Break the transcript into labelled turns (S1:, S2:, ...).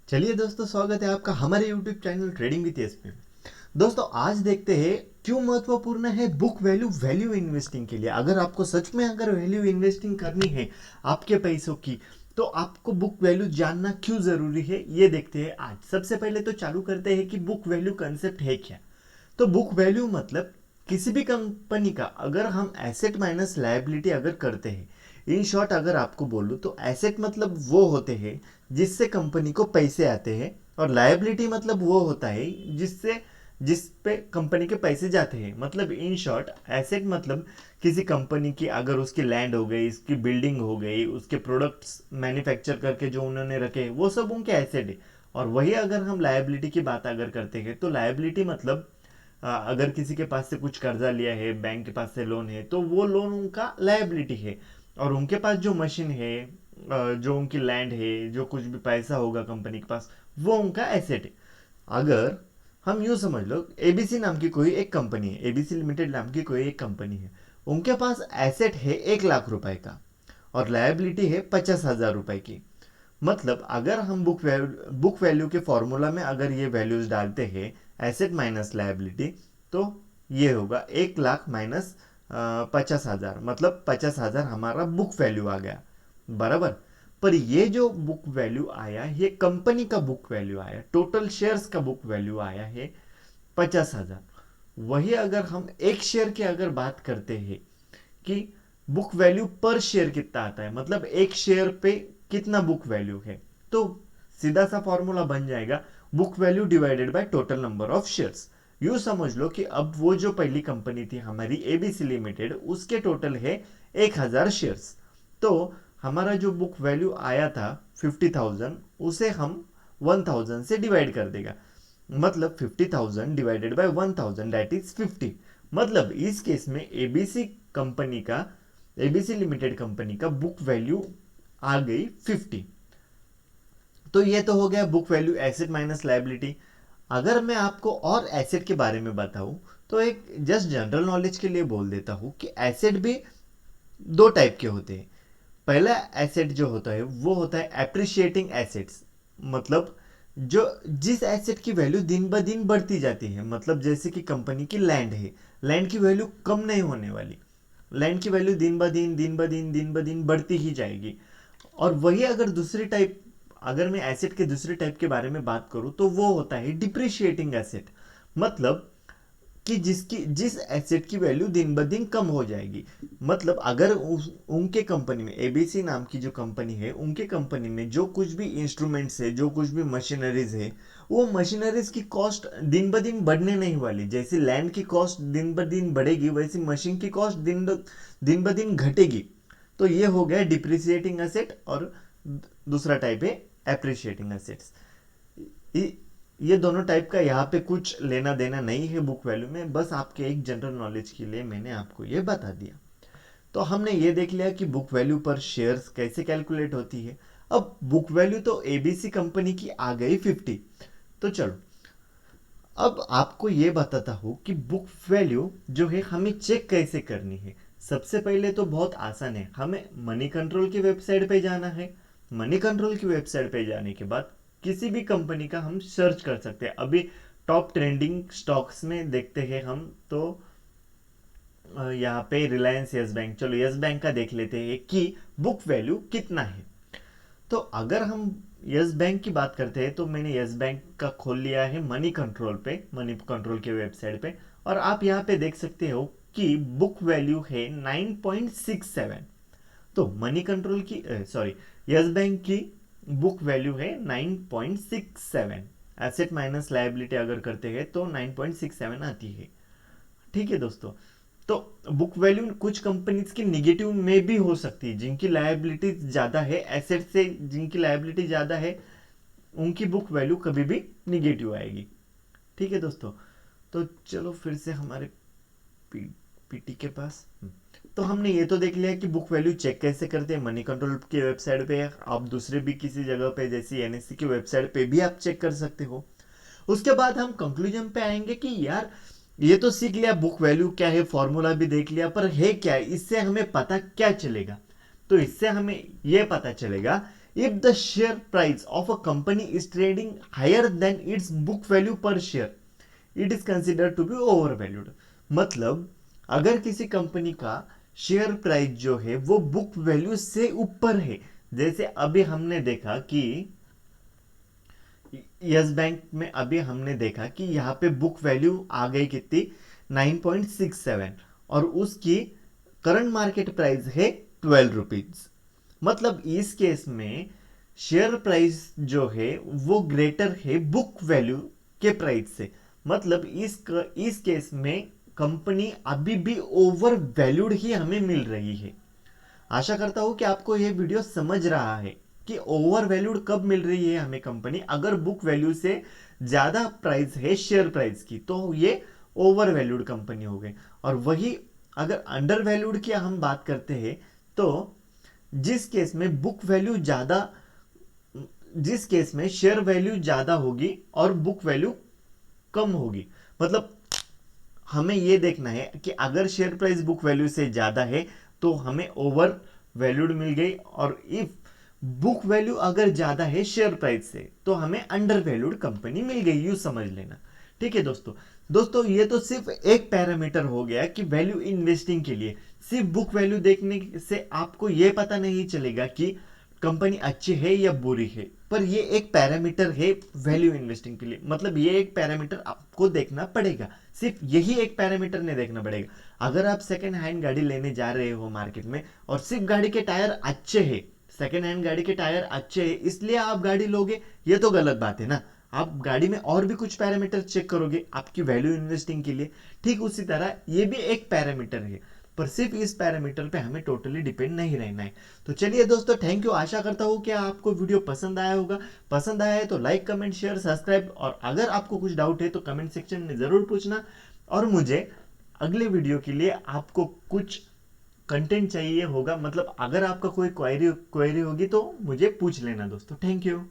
S1: चलिए दोस्तों, स्वागत है आपका हमारे YouTube channel trading with S में। दोस्तों आज देखते हैं क्यों महत्वपूर्ण है बुक वैल्यू वैल्यू इन्वेस्टिंग के लिए। अगर सच में वैल्यू इन्वेस्टिंग करनी है आपके पैसों की, तो आपको बुक वैल्यू जानना क्यों जरूरी है ये देखते हैं आज। सबसे पहले तो चालू करते हैं कि बुक वैल्यू कंसेप्ट है क्या। तो बुक वैल्यू मतलब किसी भी कंपनी का अगर हम एसेट माइनस लायबिलिटी अगर करते हैं, इन शॉर्ट अगर आपको बोलूं तो एसेट मतलब वो होते हैं जिससे कंपनी को पैसे आते हैं, और लायबिलिटी मतलब वो होता है जिस पे कंपनी के पैसे जाते हैं। मतलब इन शॉर्ट एसेट मतलब किसी कंपनी की अगर उसकी लैंड हो गई, उसकी बिल्डिंग हो गई, उसके प्रोडक्ट्स मैन्युफैक्चर करके जो उन्होंने रखे हैं, वो सब उनके एसेट है। और वही अगर हम लायबिलिटी की बात अगर करते हैं तो लायबिलिटी मतलब अगर किसी के पास से कुछ कर्जा लिया है, बैंक के पास से लोन है, तो वो लोन उनका लायबिलिटी है। और उनके पास जो मशीन है, जो उनकी लैंड है, जो कुछ भी पैसा होगा कंपनी के पास, वो उनका एसेट है। अगर हम यूं समझ लो, एबीसी नाम की कोई एक कंपनी है, एबीसी लिमिटेड नाम की कोई एक कंपनी है। उनके पास एसेट है 1 लाख रुपए का और लायबिलिटी है 50,000 रुपए की। मतलब अगर हम बुक वैल्यू के फॉर्मूला में अगर ये वैल्यूज डालते हैं, एसेट माइनस लायबिलिटी, तो ये होगा 1 लाख माइनस 50,000, मतलब 50,000 हमारा बुक वैल्यू आ गया। बराबर। पर ये जो बुक वैल्यू आया, ये कंपनी का बुक वैल्यू आया, टोटल शेयर्स का बुक वैल्यू आया है 50,000। वही अगर हम एक शेयर की अगर बात करते हैं कि बुक वैल्यू पर शेयर कितना आता है, मतलब एक शेयर पे कितना बुक वैल्यू है, तो सीधा सा फॉर्मूला बन जाएगा book value divided by total number of shares. यूं समझ लो कि अब वो जो पहली कंपनी थी हमारी एबीसी लिमिटेड, उसके टोटल है 1,000 शेयर्स। तो हमारा जो बुक वैल्यू आया था 50,000, उसे हम 1,000 से डिवाइड कर देगा। मतलब 50,000 डिवाइडेड बाय 1,000 दैट इज 50। मतलब इस केस में एबीसी लिमिटेड कंपनी का बुक वैल्यू आ गई 50। तो ये तो हो गया book value asset minus liability. अगर मैं आपको और एसेट के बारे में बताऊं, तो एक जस्ट जनरल नॉलेज के लिए बोल देता हूं कि एसेट भी दो टाइप के होते हैं। पहला एसेट जो होता है वो होता है एप्रिशिएटिंग एसेट्स। मतलब जो जिस एसेट की वैल्यू दिन ब दिन बढ़ती जाती है, मतलब जैसे कि कंपनी की लैंड है, लैंड की वैल्यू कम नहीं होने वाली, लैंड की वैल्यू दिन ब दिन बढ़ती ही जाएगी। और वही अगर दूसरी टाइप, अगर मैं एसेट के दूसरे टाइप के बारे में बात करूं, तो वो होता है डिप्रिशिएटिंग एसेट। मतलब कि जिस एसेट की वैल्यू दिन ब दिन कम हो जाएगी। मतलब अगर उनके कंपनी में, एबीसी नाम की जो कंपनी है, उनके कंपनी में जो कुछ भी इंस्ट्रूमेंट्स है, जो कुछ भी मशीनरीज है, वो मशीनरीज की कॉस्ट दिन ब दिन बढ़ने नहीं वाली। जैसे लैंड की कॉस्ट दिन ब दिन बढ़ेगी, वैसी मशीन की कॉस्ट दिन ब दिन घटेगी। तो ये हो गया डिप्रिसिएटिंग एसेट, और दूसरा टाइप है एप्रिशिएटिंग एसेट्स। ये दोनों टाइप का यहाँ पे कुछ लेना देना नहीं है बुक वैल्यू में, बस आपके एक जनरल नॉलेज के लिए मैंने आपको ये बता दिया। तो हमने ये देख लिया कि बुक वैल्यू पर शेयर्स कैसे कैलकुलेट होती है। अब बुक वैल्यू तो एबीसी कंपनी की आ गई 50। तो चलो, अब आपको ये बताता हूँ कि बुक वैल्यू जो है हमें चेक कैसे करनी है। सबसे पहले तो बहुत आसान है, हमें मनी कंट्रोल की वेबसाइट पे जाना है। मनी कंट्रोल की वेबसाइट पे जाने के बाद किसी भी कंपनी का हम सर्च कर सकते हैं। अभी टॉप ट्रेंडिंग स्टॉक्स में देखते हैं हम, तो यहाँ पे रिलायंस यस बैंक, चलो यस बैंक का देख लेते हैं कि बुक वैल्यू कितना है। तो अगर हम यस बैंक की बात करते हैं, तो मैंने यस बैंक का खोल लिया है मनी कंट्रोल पे, मनी कंट्रोल के वेबसाइट पे। और आप यहाँ पे देख सकते हो कि बुक वैल्यू है 9.67। तो मनी कंट्रोल की, सॉरी, यस बैंक की बुक वैल्यू है 9.67। एसेट माइनस लायबिलिटी अगर करते हैं तो 9.67 आती है। ठीक है दोस्तों। तो बुक वैल्यू कुछ कंपनीज की निगेटिव में भी हो सकती है, जिनकी लायबिलिटी ज्यादा है, एसेट से जिनकी लायबिलिटी ज्यादा है, उनकी बुक वैल्यू कभी भी निगेटिव आएगी। ठीक है दोस्तों। तो चलो फिर से हमारे पीटी के पास। तो हमने ये तो देख लिया कि बुक वैल्यू चेक कैसे करते हैं मनी कंट्रोल की वेबसाइट पे। आप दूसरे भी किसी जगह पे जैसे एनएससी की वेबसाइट पे भी आप चेक कर सकते हो। उसके बाद हम कंक्लूजन पे आएंगे कि यार, ये तो सीख लिया बुक वैल्यू क्या है, फॉर्मूला भी देख लिया, पर है क्या, इससे हमें पता क्या चलेगा। तो इससे हमें यह पता चलेगा if the share price of a company is trading higher than its book value per share, it is considered to be over valued. मतलब अगर किसी कंपनी का शेयर प्राइस जो है वो बुक वैल्यू से ऊपर है, जैसे अभी हमने देखा कि यस बैंक में अभी हमने देखा कि यहाँ पे बुक वैल्यू आ गई कितनी 9.67 और उसकी करंट मार्केट प्राइस है 12 रुपीज। मतलब इस केस में शेयर प्राइस जो है वो ग्रेटर है बुक वैल्यू के प्राइस से। मतलब इस केस में कंपनी अभी भी ओवर वैल्यूड ही हमें मिल रही है। आशा करता हूं कि आपको यह वीडियो समझ रहा है कि ओवर वैल्यूड कब मिल रही है हमें कंपनी, अगर बुक वैल्यू से ज्यादा प्राइस है शेयर प्राइस की तो ये ओवर वैल्यूड कंपनी हो गई। और वही अगर अंडर वैल्यूड की हम बात करते हैं तो जिस केस में बुक वैल्यू ज्यादा, जिस केस में शेयर वैल्यू ज्यादा होगी और बुक वैल्यू कम होगी। मतलब हमें यह देखना है कि अगर शेयर प्राइस बुक वैल्यू से ज्यादा है तो हमें ओवर वैल्यूड मिल गई, और इफ बुक वैल्यू अगर ज्यादा है शेयर प्राइस से तो हमें अंडर वैल्यूड कंपनी मिल गई, यूं समझ लेना। ठीक है दोस्तों ये तो सिर्फ एक पैरामीटर हो गया कि वैल्यू इन्वेस्टिंग के लिए सिर्फ बुक वैल्यू देखने से आपको यह पता नहीं चलेगा कि कंपनी अच्छी है या बुरी है, पर ये एक पैरामीटर है वैल्यू इन्वेस्टिंग के लिए। मतलब ये एक पैरामीटर आपको देखना पड़ेगा, सिर्फ यही एक पैरामीटर नहीं देखना पड़ेगा। अगर आप सेकेंड हैंड गाड़ी लेने जा रहे हो मार्केट में और सिर्फ गाड़ी के टायर अच्छे हैं, सेकेंड हैंड गाड़ी के टायर अच्छे हैं इसलिए आप गाड़ी लोगे, ये तो गलत बात है ना। आप गाड़ी में और भी कुछ पैरामीटर चेक करोगे आपकी वैल्यू इन्वेस्टिंग के लिए। ठीक उसी तरह ये भी एक पैरामीटर है, पर सिर्फ इस पैरामीटर पे हमें टोटली डिपेंड नहीं रहना है। तो चलिए दोस्तों, थैंक यू। आशा करता हूँ कि आपको वीडियो पसंद आया होगा। पसंद आया है तो लाइक कमेंट शेयर सब्सक्राइब, और अगर आपको कुछ डाउट है तो कमेंट सेक्शन में जरूर पूछना। और मुझे अगले वीडियो के लिए आपको कुछ कंटेंट चाहिए होगा, मतलब अगर आपका कोई क्वेरी होगी तो मुझे पूछ लेना दोस्तों। Thank you.